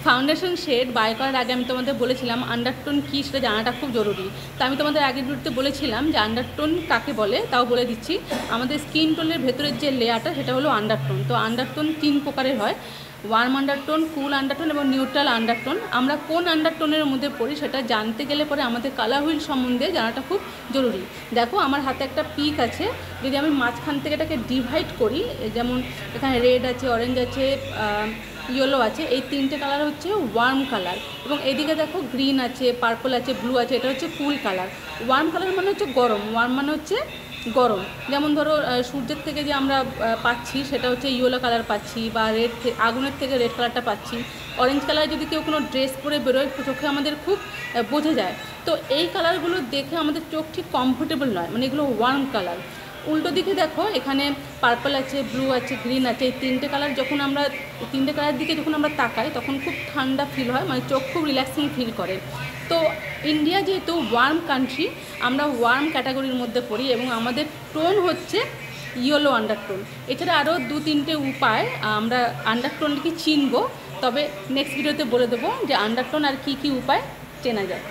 Foundation shade by করার আগে আমি তোমাদের বলেছিলাম আন্ডারটোন কী সেটা জানাটা খুব জরুরি। তো আমি তোমাদের আগের ভিডিওতে বলেছিলাম যে আন্ডারটোন কাকে বলে, তাও বলে দিচ্ছি। আমাদের স্কিন টোনের ভেতরের যে লেয়ারটা সেটা হলো আন্ডারটোন। তো আন্ডারটোন 3 প্রকারের হয়, ওয়ার্ম আন্ডারটোন, কুল আন্ডারটোন এবং নিউট্রাল আন্ডারটোন। আমরা কোন আন্ডারটোনের মধ্যে পড়ি সেটা জানতে গেলে পরে আমাদের কালার হুইল সম্বন্ধে জানাটা খুব জরুরি। দেখো আমার হাতে একটা পিক আছে, যদি আমি মাঝখান থেকে এটাকে ডিভাইড করি, যেমন এখানে রেড আছে, অরেঞ্জ আছে, ইয়েলো আছে, এই 3টে কালার হচ্ছে ওয়ার্ম কালার। এবং এদিকে দেখো গ্রিন আছে, পার্পল আছে, ব্লু আছে, এটা হচ্ছে কুল কালার। ওয়ার্ম কালার মানে হচ্ছে গরম, ওয়ার্ম মানে হচ্ছে গরম। যেমন ধরো সূর্যের থেকে যে আমরা পাচ্ছি সেটা হচ্ছে ইয়েলো কালার পাচ্ছি, বা রেড আগুনের থেকে রেড কালারটা পাচ্ছি। অরেঞ্জ কালার যদি কেউ কোনো ড্রেস পরে বেরোয় চোখে আমাদের খুব বোঝা যায়। তো এই কালারগুলো দেখে আমাদের চোখ ঠিক কমফোর্টেবল নয়, মানে এগুলো ওয়ার্ম কালার। উল্টো দিকে দেখো এখানে পার্পল আছে, ব্লু আছে, গ্রিন আছে, এই 3টে কালার যখন আমরা 3টে কালার দিকে যখন আমরা তাকাই তখন খুব ঠান্ডা ফিল হয়, মানে চোখ খুব রিল্যাক্সিং ফিল করে। তো ইন্ডিয়া যেহেতু ওয়ার্ম কান্ট্রি, আমরা ওয়ার্ম ক্যাটাগরির মধ্যে পড়ি এবং আমাদের টোন হচ্ছে ইয়েলো আন্ডারটোন। এছাড়া আরও 2-3টে উপায় আমরা আন্ডারটোনকে চিনব, তবে নেক্সট ভিডিওতে বলে দেবো যে আন্ডারটোন আর কী কী উপায় চেনা যায়।